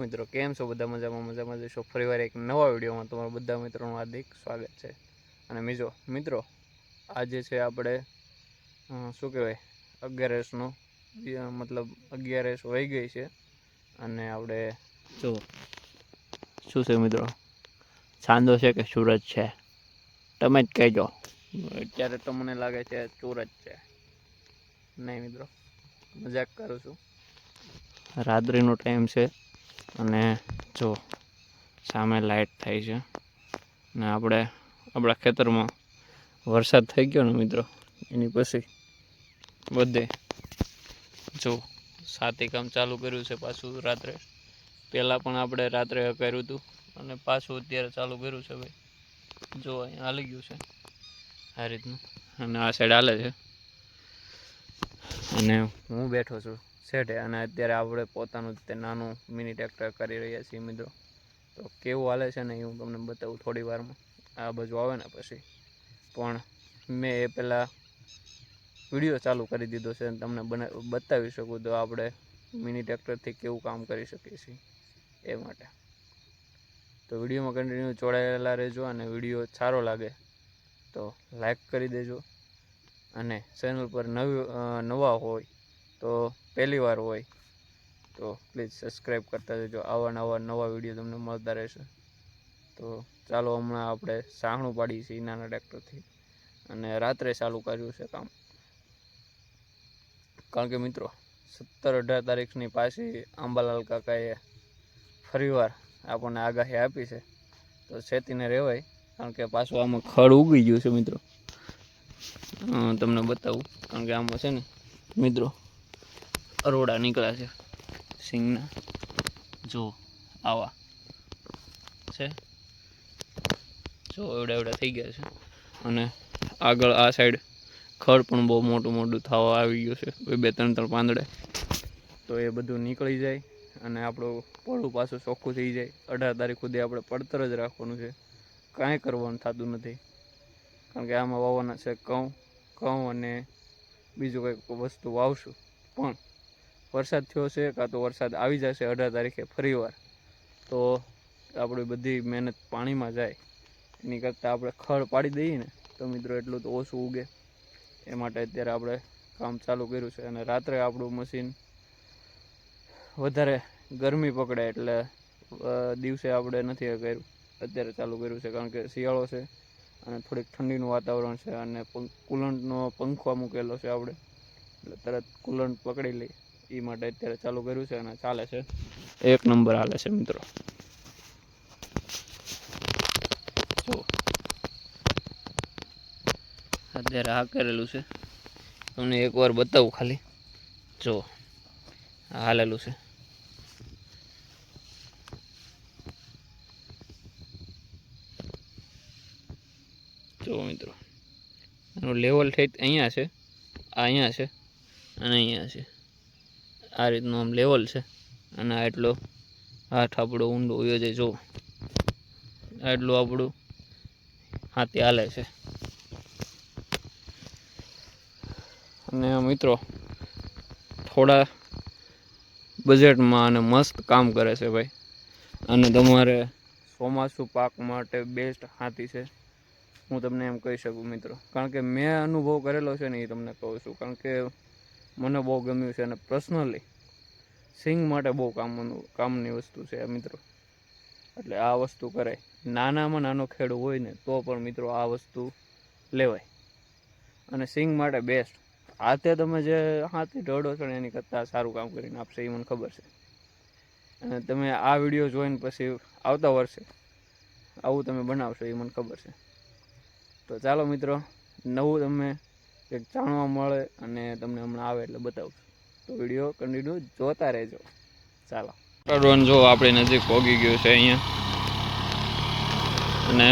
મિત્રો કેમ છો બધા મજામાં જશો ફરીવાર એક નવા વિડીયોમાં તમારા બધા મિત્રોનું હાર્દિક સ્વાગત છે। અને મિત્રો આજે છે આપણે શું કહેવાય 11 મતલબ 11 વહી ગઈ છે અને આપણે જો શું છે મિત્રો ચાંદો છે કે સૂરજ છે તમે જ કહેજો। અત્યારે તો મને લાગે છે સૂરજ છે, નહીં મિત્રો મજાક કરું છું। રાત્રિનો ટાઈમ છે અને જો સામે લાઇટ થાય છે ને આપણા ખેતરમાં વરસાદ થઈ ગયો ને મિત્રો એની પછી બધે જો સાથી કામ ચાલુ કર્યું છે પાછું રાત્રે। પહેલાં પણ આપણે રાત્રે કર્યું હતું અને પાછું અત્યારે ચાલુ કર્યું છે ભાઈ। જો અહીંયા હાલી ગયું છે આ રીતનું અને આ સાઈડ હાલે છે અને હું બેઠો છું સેટે અને અત્યારે આપણે પોતાનું તે નાનું મિની ટ્રેક્ટર કરી રહ્યા છીએ મિત્રો। તો કેવું હાલે છે ને એ હું તમને બતાવું થોડી વારમાં, આ બાજુ આવે ને પછી। પણ મેં એ પહેલાં વિડીયો ચાલુ કરી દીધો છે અને તમને બતાવી શકું તો આપણે મિની ટ્રેક્ટરથી કેવું કામ કરી શકીએ છીએ એ માટે। તો વિડીયોમાં કન્ટિન્યુ જોડાયેલા રહેજો અને વિડીયો સારો લાગે તો લાઈક કરી દેજો અને ચેનલ પર નવા હોય તો પહેલી વાર હોય તો પ્લીઝ સબસ્ક્રાઈબ કરતા જજો। નવા વિડીયો તમને મળતા રહેશે। તો ચાલો હમણાં આપણે સાહણું પાડીએ છીએ નાના ટ્રેક્ટરથી અને રાત્રે ચાલુ કર્યું છે કામ। કારણ કે મિત્રો 17-18 તારીખની પાછી આંબાલાલ કાકાએ ફરીવાર આપણને આગાહી આપી છે તો છેતીને રહેવાય। કારણ કે પાછું આમાં ખડ ઉગી ગયું છે મિત્રો, તમને બતાવું। કારણ કે આમાં છે ને મિત્રો અરોડા નીકળ્યા છે સિંગના, જો આવા છે, જો એવડા થઈ ગયા છે અને આગળ આ સાઈડ ખડ પણ બહુ મોટું થવા આવી ગયું છે, 2-3 પાંદડે। તો એ બધું નીકળી જાય અને આપણું પડું પાછું ચોખ્ખું થઈ જાય। 18 તારીખ સુધી આપણે પડતર જ રાખવાનું છે, કાંઈ કરવાનું થતું નથી। કારણ કે આમાં વાવવાના છે ઘઉં અને બીજું કંઈક વસ્તુ વાવશું, પણ વરસાદ થયો છે કાં તો વરસાદ આવી જશે 18 તારીખે ફરીવાર તો આપણી બધી મહેનત પાણીમાં જાય। એની કરતાં આપણે ખડ પાડી દઈએ ને તો મિત્રો એટલું તો ઓછું ઉગે। એ માટે અત્યારે આપણે કામ ચાલુ કર્યું છે અને રાત્રે આપણું મશીન વધારે ગરમી પકડે એટલે દિવસે આપણે નથી કર્યું, અત્યારે ચાલુ કર્યું છે। કારણ કે શિયાળો છે અને થોડીક ઠંડીનું વાતાવરણ છે અને કુલંટનો પંખો મૂકેલો છે આપણે, એટલે તરત કુલંટ પકડી લઈ એ માટે અત્યારે ચાલુ કર્યું છે અને ચાલે છે, 1 નંબર હાલે છે મિત્રો। જો અત્યારે આ કરેલું છે, તમને એકવાર બતાવું ખાલી, જો હાલેલું છે। જો મિત્રો એનું લેવલ ઠેઠ અહીંયા છે, આ અહીંયા છે અને અહીંયા છે, આ રીતનું આમ લેવલ છે અને આ એટલો હાથ આપણો ઊંડો હોયો જાય। જો આટલું આપણું હાથી હાલે છે અને મિત્રો થોડા બજેટમાં અને મસ્ત કામ કરે છે ભાઈ। અને તમારે ચોમાસું પાક માટે બેસ્ટ હાથી છે, હું તમને એમ કહી શકું મિત્રો। કારણ કે મેં અનુભવ કરેલો છે ને એ તમને કહું છું, કારણ કે મને બહુ ગમ્યું છે અને પર્સનલી સિંગ માટે બહુ કામની વસ્તુ છે મિત્રો। એટલે આ વસ્તુ કરાય, નાનામાં નાનો ખેડૂ હોય ને તો પણ મિત્રો આ વસ્તુ લેવાય અને સિંગ માટે બેસ્ટ। હાથે તમે જે હાથી ઢળો છો ને એની કરતાં સારું કામ કરીને આપશે એ મને ખબર છે। અને તમે આ વિડીયો જોઈને પછી આવતા વર્ષે આવું તમે બનાવશો એ મને ખબર છે। તો ચાલો મિત્રો નવું તમે કંઈક જાણવા મળે અને તમને હમણાં આવે એટલે બતાવું, તો વિડીયો કન્ટિન્યુ જોતા રહેજો। ચાલો ડ્રોન જો આપણી નજીક પહોંચી ગયું છે અહીંયા અને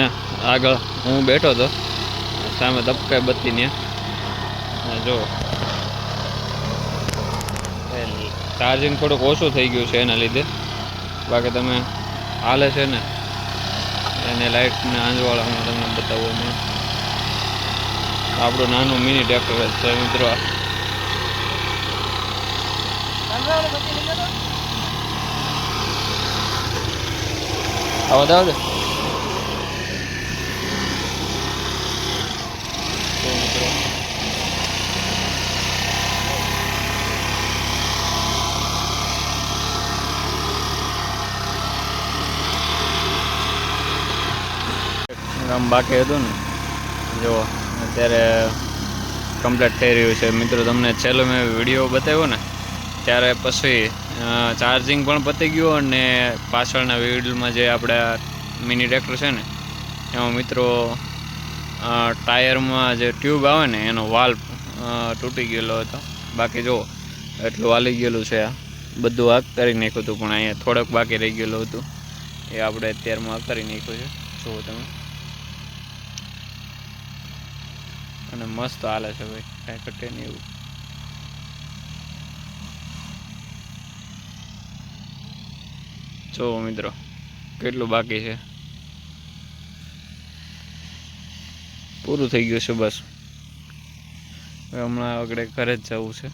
આગળ હું બેઠો હતો, સામે ધબકાય બત્તીને જો ચાર્જિંગ થોડુંક ઓછું થઈ ગયું છે એના લીધે, બાકી તમે હાલે છે ને એને લાઇટને આંજવાળા હું તમને બતાવું। અમે આપણું નાનું મિની ટ્રેક્ટર છે મિત્રો। આવો દાવ દે કામ બાકી હતું ને જો અત્યારે કમ્પ્લીટ થઈ રહ્યું છે મિત્રો. તમને છેલ્લો મેં વિડીયો બતાવ્યો ને ત્યારે પછી ચાર્જિંગ પણ પતી ગયું અને પાછળના વિડીયોમાં જે આપણે મિની ટ્રેક્ટર છે ને એમાં મિત્રો ટાયરમાં જે ટ્યુબ આવે ને એનો વાલ્વ તૂટી ગયેલો હતો. બાકી જો એટલું હાલી ગયેલું છે. આ બધું આગ કરી નાખ્યું હતું પણ અહીંયા થોડોક બાકી રહી ગયેલું હતું એ આપણે અત્યારમાં આગ કરી નાખ્યું છે. જુઓ તમે અને મસ્ત હાલે છે ભાઈ, કાંઈ ઘટે નહીં એવું. જો મિત્રો કેટલું બાકી છે, પૂરું થઈ ગયું છે બસ. હવે હમણાં આગળ ઘરે જ જવું છે.